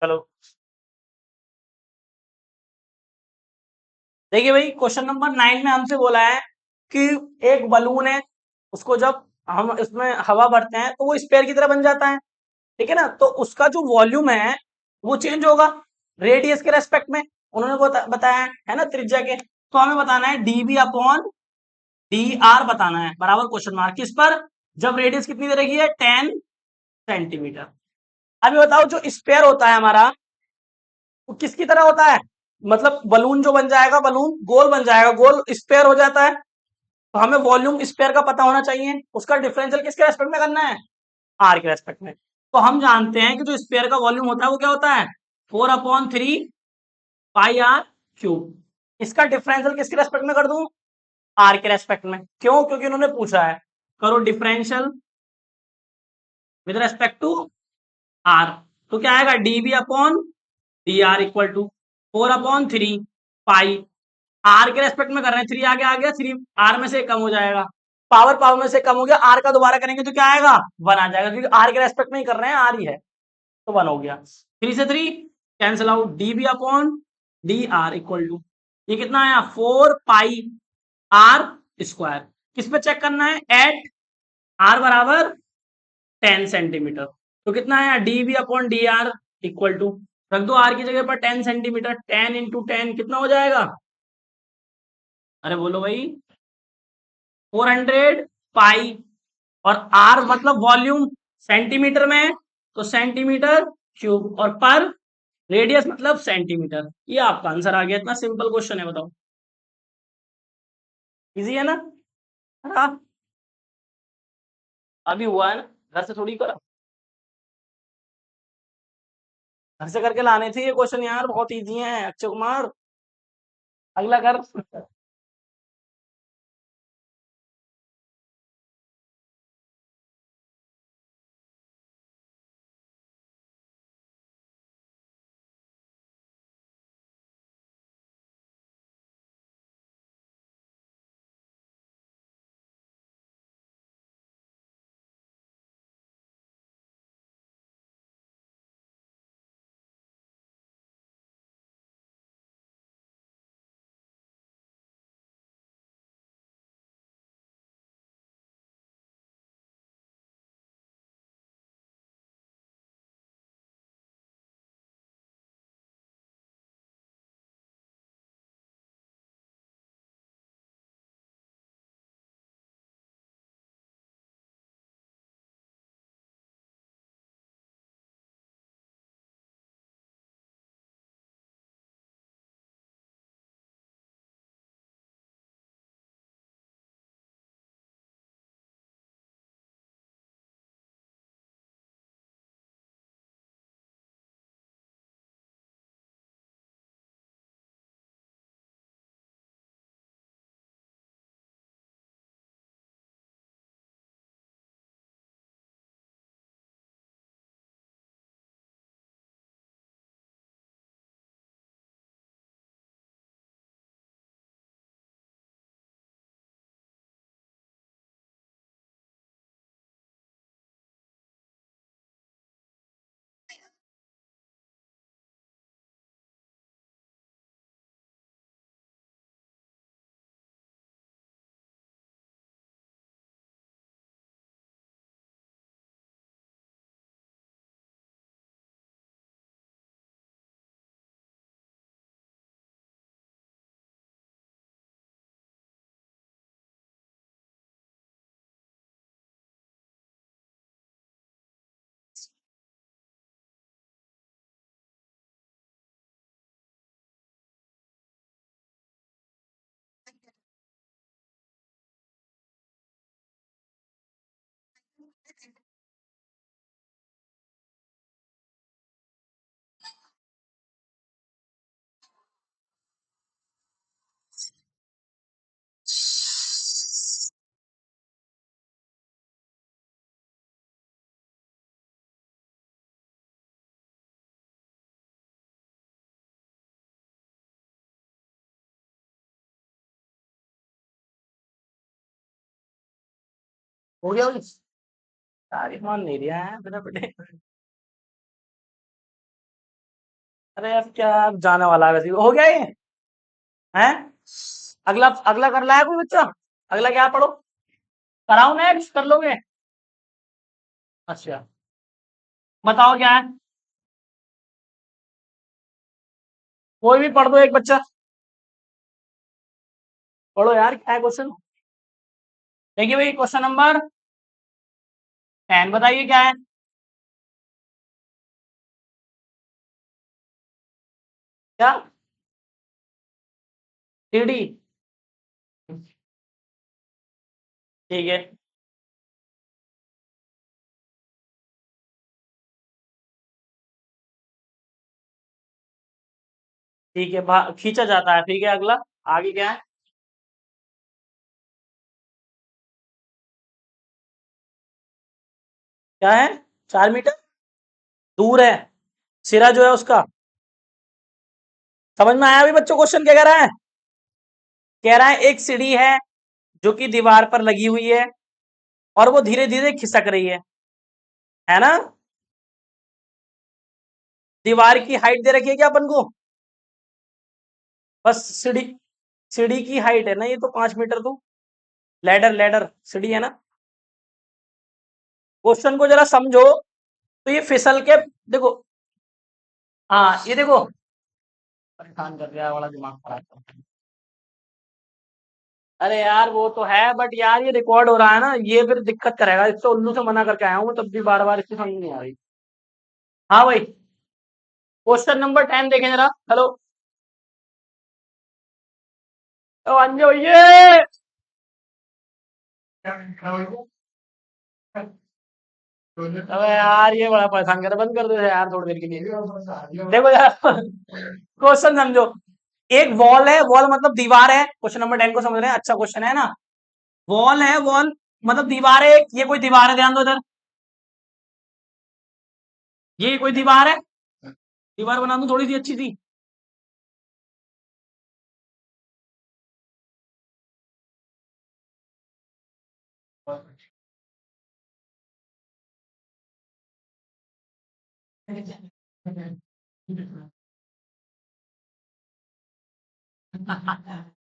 चलो देखिए भाई, क्वेश्चन नंबर 9 में हमसे बोला है कि एक बलून है, उसको जब हम इसमें हवा भरते हैं तो वो स्पेयर की तरह बन जाता है। ठीक है ना, तो उसका जो वॉल्यूम है वो चेंज होगा रेडियस के रेस्पेक्ट में। उन्होंने बताया है ना, त्रिज्या के। तो हमें बताना है डीबी अपॉन डी आर बताना है, बराबर क्वेश्चन मार्क किस पर, जब रेडियस कितनी दे रखी है 10 सेंटीमीटर। अभी बताओ, जो स्पेयर होता है हमारा वो किसकी तरह होता है, मतलब बलून जो बन जाएगा, बलून गोल बन जाएगा, गोल स्पेयर हो जाता है। तो हमें वॉल्यूम स्पेयर का पता होना चाहिए, उसका डिफरेंशियल किसके रेस्पेक्ट में करना है, आर के रेस्पेक्ट में। तो हम जानते हैं कि जो स्पेयर का वॉल्यूम होता है वो क्या होता है, 4/3 पाई आर क्यूब। इसका डिफरेंशियल किसके रेस्पेक्ट में कर दूं, आर के रेस्पेक्ट में। क्यों, क्योंकि उन्होंने पूछा है करो differential with respect to R. तो क्या आएगा, DB upon D R equal to 4/3 pi. R के रेस्पेक्ट में कर रहे हैं, 3 आगे आ गया, 3 आर में से कम हो जाएगा, पावर पावर में से कम हो गया, आर का दोबारा करेंगे तो क्या आएगा, 1 आ जाएगा, क्योंकि आर के रेस्पेक्ट में ही कर रहे हैं, आर ही है, तो 1 हो गया। 3 से 3 cancel out, DB upon D R equal to, ये कितना आया 4 पाई आर स्क्वायर। किस पे चेक करना है, एट आर बराबर 10 सेंटीमीटर। तो कितना आया, DB upon D R equal to, रख दो आर की जगह पर 10 सेंटीमीटर, 10 × 10 कितना हो जाएगा, अरे बोलो भाई, 400 पाई। और आर मतलब वॉल्यूम सेंटीमीटर में है, तो सेंटीमीटर क्यूब, और पर रेडियस मतलब सेंटीमीटर। ये आपका आंसर आ गया, इतना सिंपल क्वेश्चन है, बताओ। इजी है ना। हाँ, अभी हुआ है ना, घर से थोड़ी करा, घर से करके लाने थे ये क्वेश्चन यार, बहुत इजी है अक्षय कुमार। अगला कर। हो गया भाई, तारीफ मान नहीं रहा है बेटा बेटे। अरे अब क्या जाने वाला है, वैसे हो गया ये है। अगला अगला कर रहा है कोई बच्चा? अगला क्या पढ़ो? कराओ नेक्स्ट, कर लोगे? अच्छा, बताओ क्या है? कोई भी पढ़ दो एक बच्चा, पढ़ो यार, क्या है क्वेश्चन? देखिए भाई, क्वेश्चन नंबर 10 बताइए क्या है? क्या? 3D? ठीक है। ठीक है, खींचा जाता है, ठीक है। अगला, आगे क्या है? क्या है? 4 मीटर दूर है सिरा जो है उसका। समझ में आया अभी बच्चों क्वेश्चन क्या कह रहा है? कह रहा है एक सीढ़ी है जो कि दीवार पर लगी हुई है और वो धीरे धीरे खिसक रही है ना? दीवार की हाइट दे रखी है क्या अपन को? बस सीढ़ी, सीढ़ी की हाइट है ना ये, तो 5 मीटर तो। लैडर, लैडर सीढ़ी है ना? क्वेश्चन को जरा समझो। तो ये फिसल के, देखो, हाँ ये देखो, परेशान कर दिया वाला, दिमाग खराब कर दिया। अरे यार वो तो है, बट यार ये रिकॉर्ड हो रहा है ना, ये फिर दिक्कत करेगा। इससे उल्लू से मना करके आया हूँ मैं, तब भी बार बार इसकी समझ नहीं आ रही। हाँ भाई, क्वेश्चन नंबर 10 देखें जरा। हेलो, तो अंजो ये, अबे यार ये बड़ा परेशान कर रहा है, बंद कर दो यार थोड़ी देर के लिए। देखो यार, क्वेश्चन समझो। एक वॉल है, वॉल मतलब दीवार है। क्वेश्चन नंबर 10 को समझ रहे हैं? अच्छा क्वेश्चन है ना। वॉल है, वॉल मतलब दीवार है, ये कोई दीवार है, ध्यान दो इधर। ये कोई दीवार है, दीवार बना दूं थोड़ी सी अच्छी सी।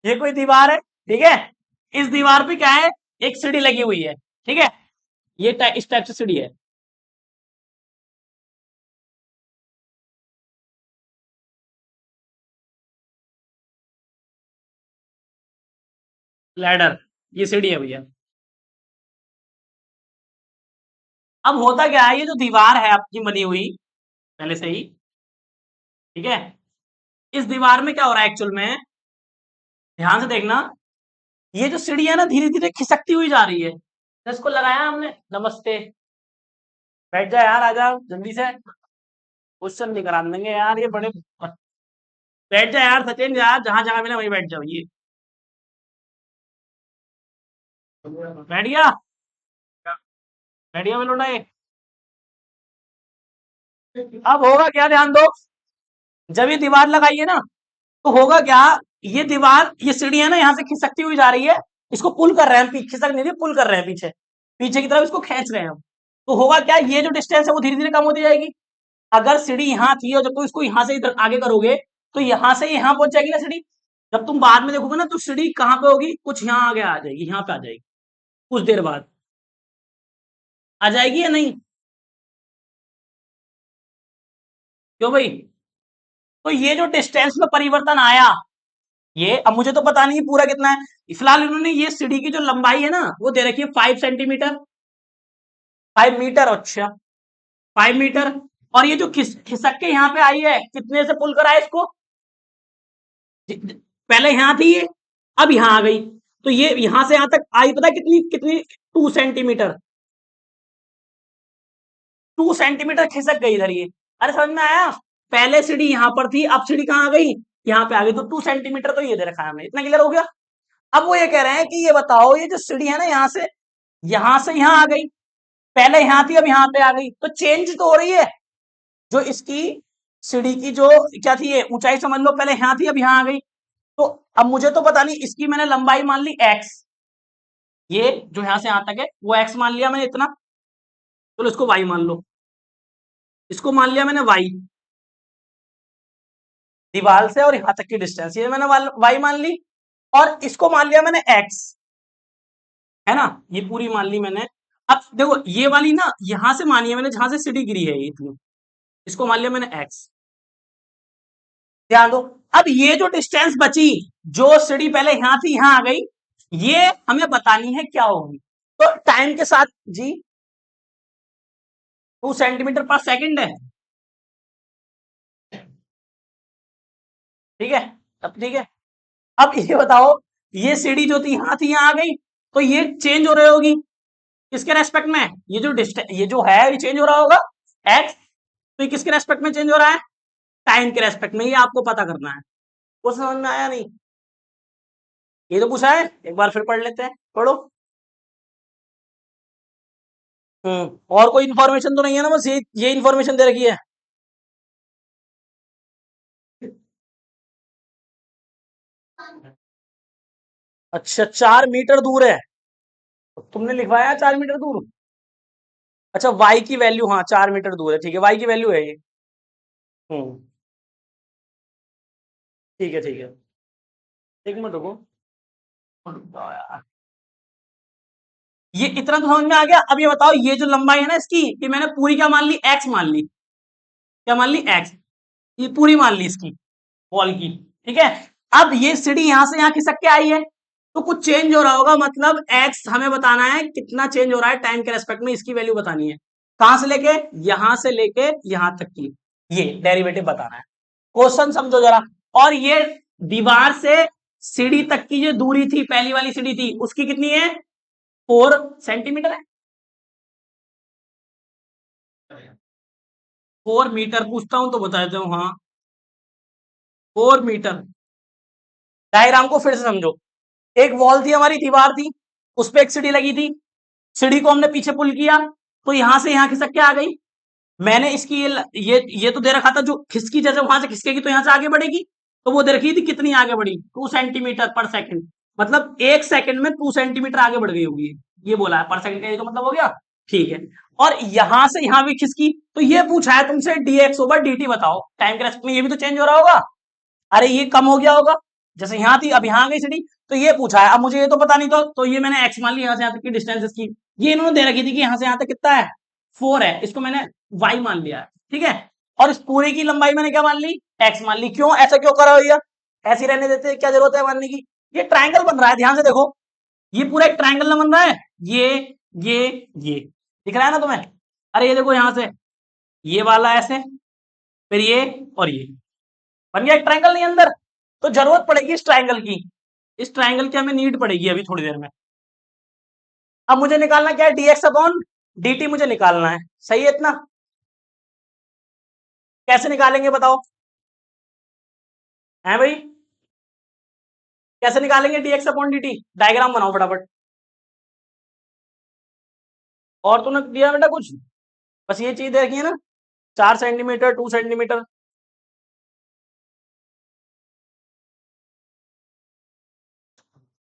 ये कोई दीवार है, ठीक है। इस दीवार पे क्या है? एक सीढ़ी लगी हुई है, ठीक है। ये इस टाइप से सीढ़ी है। लैडर, ये सीढ़ी है भैया। अब होता क्या है, ये जो दीवार है आपकी बनी हुई पहले से ही, ठीक है। इस दीवार में क्या हो रहा है एक्चुअल में? ध्यान से देखना, ये जो सीढ़ी है ना धीरे धीरे खिसकती हुई जा रही है। इसको लगाया हमने, नमस्ते, बैठ जा यार, आ जा जल्दी से, क्वेश्चन नहीं करा देंगे यार ये बड़े। बैठ जा यार सचिन, यार जहां जगह मिले वहीं बैठ जाओ। ये बैठ गया? बैठ गया बेलोड़ा ये। अब होगा क्या, ध्यान दो। जब ये दीवार लगाई है ना, तो होगा क्या? ये दीवार, ये सीढ़ी है ना, यहाँ से खिसकती हुई जा रही है। इसको पुल कर रहे हैं, खिसक नहीं रही, पुल कर रहे हैं पीछे, पीछे की तरफ इसको खींच रहे हैं हम। तो होगा क्या, ये जो डिस्टेंस है वो धीरे धीरे कम होती जाएगी। अगर सीढ़ी यहाँ थी और जब तुम इसको यहाँ से इधर आगे करोगे, तो यहाँ से यहाँ पहुंच जाएगी ना सीढ़ी। जब तुम बाद में देखोगे ना, तो सीढ़ी कहाँ पे होगी? कुछ यहाँ आगे आ जाएगी, यहाँ पे आ जाएगी, कुछ देर बाद आ जाएगी या नहीं? क्यों भाई? तो ये जो डिस्टेंस में परिवर्तन आया, ये अब मुझे तो पता नहीं पूरा कितना है। फिलहाल इन्होंने ये सीढ़ी की जो लंबाई है ना, वो दे रखी है 5 सेंटीमीटर, 5 मीटर। अच्छा, 5 मीटर। और ये जो खिसक के यहाँ पे आई है, कितने से पुल करा है इसको? पहले यहाँ थी ये, अब यहाँ आ गई, तो ये यहाँ से यहाँ तक आई, पता है कितनी कितनी? 2 सेंटीमीटर, 2 सेंटीमीटर खिसक गई इधर ये। अरे समझ में आया? पहले सीढ़ी यहाँ पर थी, अब सीढ़ी कहाँ आ गई? यहाँ पे आ गई, तो 2 सेंटीमीटर तो ये दे रखा है हमने। इतना क्लियर हो गया? अब वो ये कह रहे हैं कि ये बताओ, ये जो सीढ़ी है ना, यहाँ से यहाँ आ गई, पहले यहाँ थी अब यहाँ पे आ गई, तो चेंज तो हो रही है। जो इसकी सीढ़ी की जो क्या थी, ये ऊंचाई समझ लो, पहले यहाँ थी अब यहाँ आ गई। तो अब मुझे तो पता नहीं, इसकी मैंने लंबाई मान ली एक्स, ये जो यहाँ से यहाँ तक है वो एक्स मान लिया मैंने इतना। चलो इसको वाई मान लो, इसको मान लिया मैंने वाई। दीवार से और यहां तक की डिस्टेंस, ये मैंने वाई मान ली, और इसको मान लिया मैंने एक्स, है ना, ये पूरी मान ली मैंने। अब देखो ये वाली ना यहां से मानी है मैंने जहां से सीढ़ी गिरी है ये इतनी, इसको मान लिया मैंने एक्स। ध्यान दो, अब ये जो डिस्टेंस बची, जो सीढ़ी पहले यहां थी यहां आ गई, ये हमें बतानी है क्या होगी। तो टाइम के साथ जी 2 सेंटीमीटर पर सेकंड है, ठीक है। अब ठीक है, अब ये बताओ, ये सीढ़ी जो थी यहां थी यहां आ गई, तो ये चेंज हो रही होगी किसके रेस्पेक्ट में, ये जो डिस्टेंस ये जो है ये चेंज हो रहा होगा एक्स, तो ये किसके रेस्पेक्ट में चेंज हो रहा है, टाइम के रेस्पेक्ट में, ये आपको पता करना है। वो समझ में आया नहीं, ये तो पूछा है, एक बार फिर पढ़ लेते हैं, पढ़ो। और कोई इन्फॉर्मेशन तो नहीं है ना, बस ये इन्फॉर्मेशन दे रखी है। अच्छा 4 मीटर दूर है, तुमने लिखवाया 4 मीटर दूर। अच्छा वाई की वैल्यू, हाँ 4 मीटर दूर है, ठीक है, वाई की वैल्यू है ये। हम्म ठीक है ठीक है, एक मिनट रुको। ये इतना तो समझ में आ गया। अब ये बताओ, ये जो लंबाई है ना इसकी, ये मैंने पूरी क्या मान ली, एक्स मान ली, क्या मान ली, एक्स, ये पूरी मान ली इसकी वॉल की, ठीक है। अब ये सीढ़ी यहां से यहां खिसक के आई है, तो कुछ चेंज हो रहा होगा, मतलब एक्स हमें बताना है कितना चेंज हो रहा है टाइम के रेस्पेक्ट में, इसकी वैल्यू बतानी है। कहां से लेके यहां तक की, ये डेरिवेटिव बताना है। क्वेश्चन समझो जरा। और ये दीवार से सीढ़ी तक की जो दूरी थी, पहली वाली सीढ़ी थी, उसकी कितनी है, 4 सेंटीमीटर है। 4 मीटर पूछता हूं तो बता देता हूं, हाँ 4 मीटर। डायग्राम को फिर से समझो, एक वॉल थी हमारी, दीवार थी, उस पर एक सीढ़ी लगी थी, सीढ़ी को हमने पीछे पुल किया, तो यहां से यहां खिसक के आ गई। मैंने इसकी ये तो दे रखा था, जो खिसकी जैसे वहां से खिसकेगी तो यहां से आगे बढ़ेगी, तो वो दे रखी थी कितनी आगे बढ़ी, 2 सेंटीमीटर पर सेकंड, मतलब 1 सेकंड में 2 सेंटीमीटर आगे बढ़ गई होगी, ये बोला है पर सेकंड का, ये तो मतलब हो गया, ठीक है। और यहां से यहां भी खिसकी, तो ये पूछा है तुमसे dx ओवर dt बताओ, टाइम के रेस्पेक्ट में ये भी तो चेंज हो रहा होगा, अरे ये कम हो गया होगा, जैसे यहां थी अब यहां आ गई सीढ़ी, तो ये पूछा है। अब मुझे ये तो पता नहीं, तो ये मैंने एक्स मान ली, यहां से यहां तक की डिस्टेंस इसकी, ये इन्होंने दे रखी थी कि यहां से यहां तक कितना है, 4 है, इसको मैंने वाई मान लिया है, ठीक है। और इस पूरे की लंबाई मैंने क्या मान ली, एक्स मान ली। क्यों ऐसा क्यों करा भैया, ऐसी रहने देते, क्या जरूरत है मानने की। ये ट्राइंगल बन रहा है, ध्यान से देखो, ये पूरा एक ट्राइंगल ना बन रहा है, ये ये दिख रहा है ना तुम्हें, अरे ये देखो यहां से, ये वाला ऐसे, फिर ये, और ये बन गया एक ट्राइंगल नहीं अंदर। तो जरूरत पड़ेगी इस ट्राइंगल की, इस ट्राइंगल की हमें नीड पड़ेगी अभी थोड़ी देर में। अब मुझे निकालना क्या है, dx अपॉन dt मुझे निकालना है, सही है इतना। कैसे निकालेंगे बताओ, है भाई, कैसे निकालेंगे dx अपॉन dt, डायग्राम बनाओ फटाफट। और तूने दिया बेटा कुछ, बस ये चीज देखी है ना, 4 सेंटीमीटर 2 सेंटीमीटर।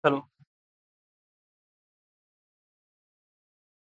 चलो